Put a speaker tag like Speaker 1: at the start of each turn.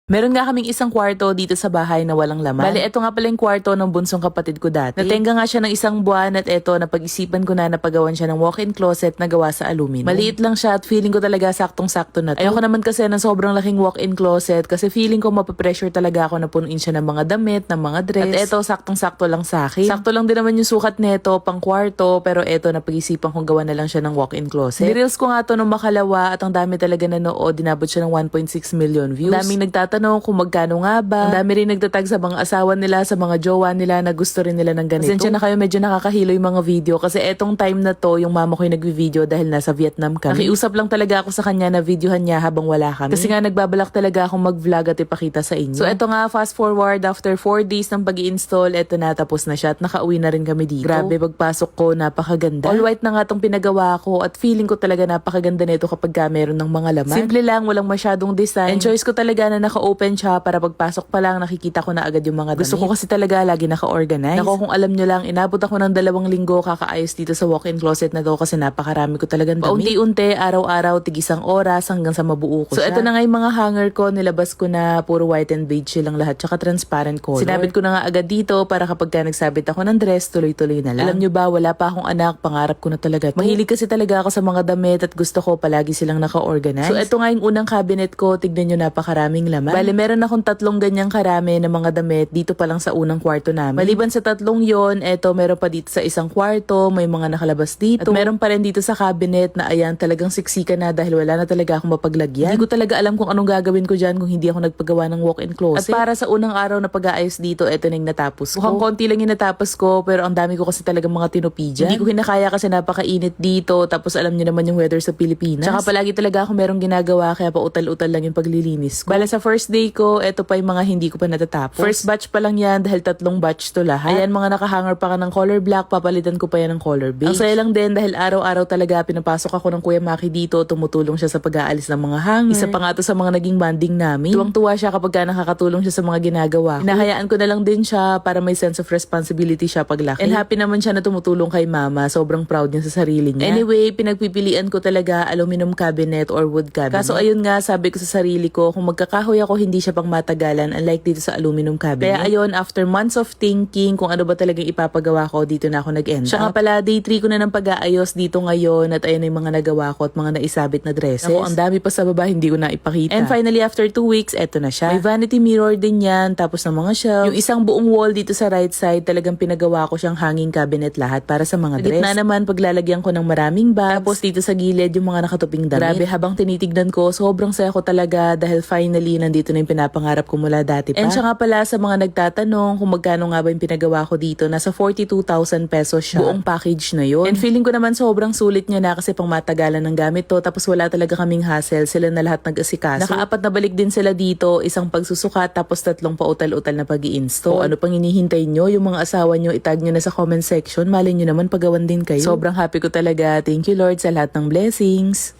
Speaker 1: Meron nga kaming isang kwarto dito sa bahay na walang laman. Bale, eto nga pala yung kwarto ng bunsong kapatid ko dati. Natenga nga siya ng isang buwan at eto, napag-isipan ko na napagawan siya ng walk-in closet na gawa sa aluminum. Maliit lang siya at feeling ko talaga saktong-sakto na to. Ayoko naman kasi ng sobrang laking walk-in closet kasi feeling ko mapapressure talaga ako na punuin siya ng mga damit, ng mga dress. At eto, saktong-sakto lang sa akin. Sakto lang din naman yung sukat neto, pang kwarto, pero eto, napag-isipan kong gawa na lang siya ng walk-in closet. Ni-reels ko nga to nung makalawa at ang dami talaga nanood, dinabot siya ng 1.6 million views. Daming nagtatanong kung magkano nga ba. Ang dami rin nagtatag sa mga asawa nila, sa mga jowa nila na gusto rin nila ng ganito. Pasensya na kayo, medyo nakakahilo yung mga video kasi etong time na to, yung mama ko yung nagvi-video dahil nasa Vietnam kami. Nakiusap lang talaga ako sa kanya na videohan niya habang wala kami. Kasi nga nagbabalak talaga akong mag-vlog at ipakita sa inyo. So eto nga, fast forward, after 4 days ng pag-i-install, eto na, tapos na siya at nakauwi na rin kami dito. Grabe, pagpasok ko, napakaganda. All white na nga tong pinagawa ko at feeling ko talaga napakaganda nito kapag meron ng mga laman. Simple lang, walang masyadong design. And choice ko talaga na naka-open siya para pagpasok pa lang nakikita ko na agad yung mga damit. Gusto ko kasi talaga lagi naka-organize. Nako, kung alam nyo lang, inabot ako ng 2 linggo kakaayos dito sa walk-in closet na to kasi napakarami ko talagang damit. Paunti-unti, araw-araw, tig-isang oras hanggang sa mabuo ko siya. So eto na nga yung mga hanger ko, nilabas ko na puro white and beige silang lahat, tsaka transparent color. Sinabit ko na nga agad dito para kapag nagsabit ako ng dress, tuloy-tuloy na lang. Alam nyo ba, wala pa akong anak, pangarap ko na talaga to. Mahilig kasi talaga ako sa mga damit at gusto ko palagi silang naka-organize. So eto nga yung unang cabinet ko, tignan nyo, napakaraming laman. Bale, meron akong 3 ganyang karami ng mga damit dito pa lang sa unang kwarto namin. Maliban sa 3 yon, eto meron pa dito sa isang kwarto, may mga nakalabas dito. At meron pa rin dito sa cabinet na ayan, talagang siksika na dahil wala na talaga akong mapaglagyan. Hindi ko talaga alam kung anong gagawin ko dyan kung hindi ako nagpagawa ng walk-in closet. At para sa unang araw na pag-aayos dito, eto na yung natapos ko. Mukhang konti lang yung natapos ko, pero ang dami ko kasi talagang mga tinupi dyan. Hindi ko hinakaya kasi napakainit dito, tapos alam niyo naman yung weather sa Pilipinas. Tsaka palagi talaga ako merong ginagawa, kaya pa utal-utal lang yung paglilinis ko. Bala sa first day ko, eto pa yung mga hindi ko pa natatapos. First batch pa lang yan dahil 3 batch to lahat. Ayan, mga nakahanger pa ka ng color black, papalitan ko pa yan ng color beige. Ang saya lang din dahil araw-araw talaga pinapasok ako ng Kuya Maki dito, tumutulong siya sa pag-aalis ng mga hanger. Isa pa nga to sa mga naging banding namin. Tuwang-tuwa siya kapag nakakatulong siya sa mga ginagawa ko. Hinahayaan ko na lang din siya para may sense of responsibility siya paglaki. And happy naman siya na tumutulong kay mama. Sobrang proud niya sa sarili niya. Anyway, pinagpipilian ko talaga aluminum cabinet or wood cabinet. Kaso ayun nga, sabi ko sa sarili ko, kung magkakahoy ako, hindi siya pang matagalan, unlike dito sa aluminum cabinet. Kaya ayun, after months of thinking kung ano ba talagang ipapagawa ko, dito na ako nag-end up. Siya nga pala, day 3 ko na ng pag-aayos dito ngayon at ayun yung mga nagawa ko at mga naisabit na dresses. Ako, ang dami pa sa baba, hindi ko na ipakita. And finally, after 2 weeks, eto na siya. May vanity mirror din yan, tapos ng mga shelves. Yung isang buong wall dito sa right side, talagang pinagawa ko siyang hanging cabinet lahat para sa mga dress. Gitna naman, paglalagyan ko ng maraming bags. Tapos dito sa gilid, yung mga nakatuping damit. Grabe, habang tinitignan ko, sobrang saya ko talaga dahil finally, nandito na yung pinapangarap ko mula dati pa. And siya nga pala sa mga nagtatanong kung magkano nga ba yung pinagawa ko dito, nasa 42,000 pesos siya. Buong package na yun. And feeling ko naman sobrang sulit niya na kasi pang matagalan ng gamit to, tapos wala talaga kaming hassle, sila na lahat nag-asikaso. Naka-4 na balik din sila dito, isang pagsusukat, tapos 3 pautal-utal na pag-i-install. Ano pang hinihintay nyo? Yung mga asawa nyo, itag nyo na sa comment section, malay nyo naman pagawan din kayo. Sobrang happy ko talaga. Thank you Lord sa lahat ng blessings.